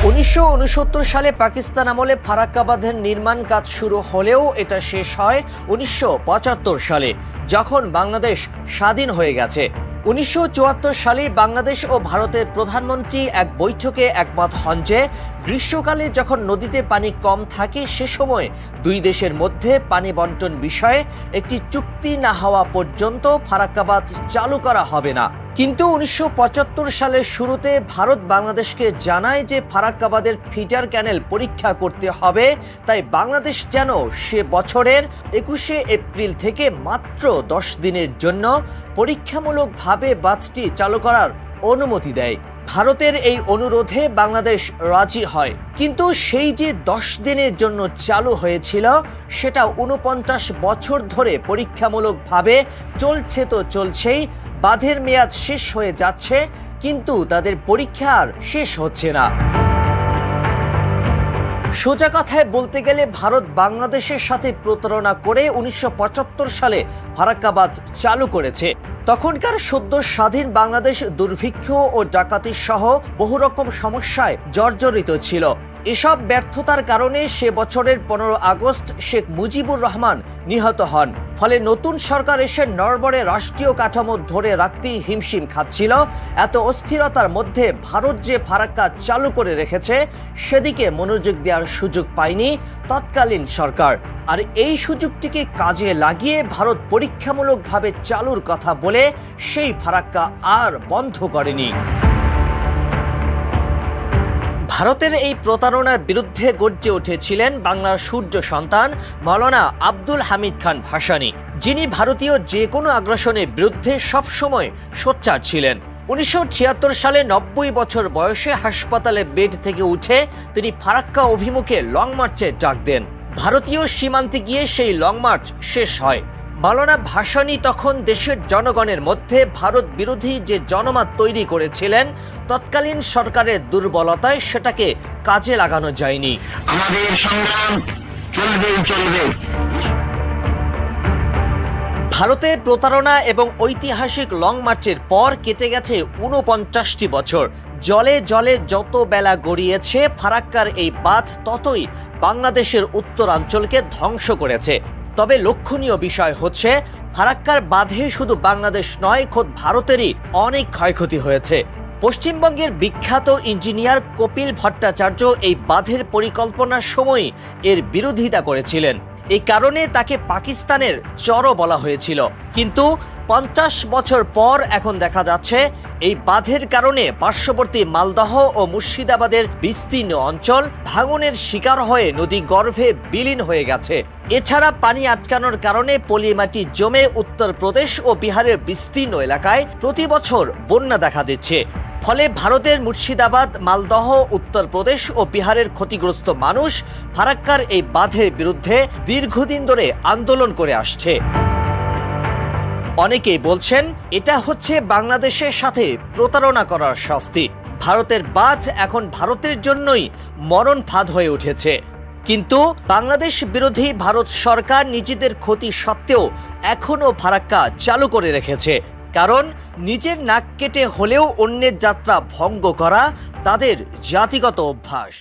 1969 সালে পাকিস্তান আমলে ফারাক্কা বাঁধের নির্মাণ কাজ শুরু হলেও এটা শেষ হয় 1975 সালে, যখন বাংলাদেশ স্বাধীন হয়ে গেছে। 1974 সালে বাংলাদেশ ও ভারতের প্রধানমন্ত্রী এক বৈঠকে একমত হন যে গ্রীষ্মকালে যখন নদীতে পানি কম থাকে সে সময় দুই দেশের মধ্যে পানি বন্টন বিষয়ে একটি চুক্তি না হওয়া পর্যন্ত ফারাক্কা বাঁধ চালু করা হবে না। কিন্তু 1975 সালের শুরুতে ভারত বাংলাদেশকে জানায় যে ফারাক্কা বাঁধের ফিডার ক্যানেল পরীক্ষা করতে হবে, তাই বাংলাদেশ যেন সে বছরের 21শে এপ্রিল থেকে মাত্র 10 দিনের জন্য পরীক্ষামূলকভাবে বাঁধটি চালু করার অনুমতি দেয়। ভারতের এই অনুরোধে বাংলাদেশ রাজি হয়, কিন্তু সেই যে 10 দিনের জন্য চালু হয়েছিল সেটা 49 বছর ধরে পরীক্ষামূলকভাবে চলছে তো চলছেই। বাঁধের মেয়াদ শেষ হয়ে যাচ্ছে, কিন্তু তাদের পরীক্ষা আর শেষ হচ্ছে না। সোজা কথায় বলতে গেলে ভারত বাংলাদেশের সাথে প্রতারণা করে 1975 সালে ফারাক্কা বাঁধ চালু করেছে। তখনকার সদ্য স্বাধীন বাংলাদেশ দুর্ভিক্ষ ও ডাকাতি সহ বহু রকম সমস্যায় জর্জরিত ছিল। এসব ব্যর্থতার কারণে সে বছরের 15 আগস্ট শেখ মুজিবুর রহমান নিহত হন। ফলে নতুন সরকার এসে নড়বড়ে রাষ্ট্রীয় কাঠামো ধরে রাখতেই হিমশিম খাচ্ছিল। এত অস্থিরতার মধ্যে ভারত যে ফারাক্কা চালু করে রেখেছে সেদিকে মনোযোগ দেওয়ার সুযোগ পায়নি তৎকালীন সরকার। আর এই সুযোগটিকে কাজে লাগিয়ে ভারত পরীক্ষামূলকভাবে চালুর কথা বলে সেই ফারাক্কা আর বন্ধ করেনি। ভারতের এই প্রতারণার বিরুদ্ধে গর্জে উঠেছিলেন বাংলার সূর্য সন্তান মাওলানা আব্দুল হামিদ খান ভাসানী, যিনি ভারতীয় যে কোনো আগ্রাসনের বিরুদ্ধে সবসময় সোচ্চার ছিলেন। 1976 সালে 90 বছর বয়সে হাসপাতালে বেড থেকে উঠে তিনি ফারাক্কা অভিমুখে লং মার্চে ডাক দেন। ভারতীয় সীমান্তে গিয়ে সেই লং মার্চ শেষ হয়। মাওলানা ভাসানী তখন দেশের জনগণের মধ্যে ভারত বিরোধী যে জনমত তৈরি করেছিলেন, তৎকালীন সরকারের দুর্বলতায় সেটাকে কাজে লাগানো যায়নি। আমাদের সংগ্রাম চলবে। ভারতের প্রতারণা এবং ঐতিহাসিক লং মার্চের পর কেটে গেছে 49টি বছর। জলে জলে যত বেলা গড়িয়েছে, ফারাক্কার এই বাঁধ ততই বাংলাদেশের উত্তরাঞ্চলকে ধ্বংস করেছে। তবে লক্ষণীয় বিষয় হচ্ছে ফারাক্কার বাঁধে শুধু বাংলাদেশ নয়, খোদ ভারতেরই অনেক ক্ষয়ক্ষতি হয়েছে। পশ্চিমবঙ্গের বিখ্যাত ইঞ্জিনিয়ার কপিল ভট্টাচার্য এই বাঁধের পরিকল্পনার সময় এর বিরোধিতা করেছিলেন। এই কারণে তাকে পাকিস্তানের চরও বলা হয়েছিল। কিন্তু 50 বছর পর এখন দেখা যাচ্ছে এই বাঁধের কারণে পার্শ্ববর্তী মালদহ ও মুর্শিদাবাদের বিস্তীর্ণ অঞ্চল ভাঙনের শিকার হয়ে নদী গর্ভে বিলীন হয়ে গেছে। এছাড়া পানি আটকানোর কারণে পলিমাটি জমে উত্তরপ্রদেশ ও বিহারের বিস্তীর্ণ এলাকায় প্রতি বছর বন্যা দেখা দিচ্ছে। ফলে ভারতের মুর্শিদাবাদ, মালদহ, উত্তরপ্রদেশ ও বিহারের ক্ষতিগ্রস্ত মানুষ ফারাক্কার এই বাঁধের বিরুদ্ধে দীর্ঘদিন ধরে আন্দোলন করে আসছে। অনেকেই বলছেন এটা হচ্ছে বাংলাদেশের সাথে প্রতারণা করার শাস্তি। ভারতের বাঁধ এখন ভারতের জন্যই মরণ ফাঁদ হয়ে উঠেছে। কিন্তু বাংলাদেশ বিরোধী ভারত সরকার নিজেদের ক্ষতি সত্ত্বেও এখনো ফারাক্কা চালু করে রেখেছে। কারণ নিজের নাক কেটে হলেও অন্যের যাত্রা ভঙ্গ করা তাদের জাতিগত অভ্যাস।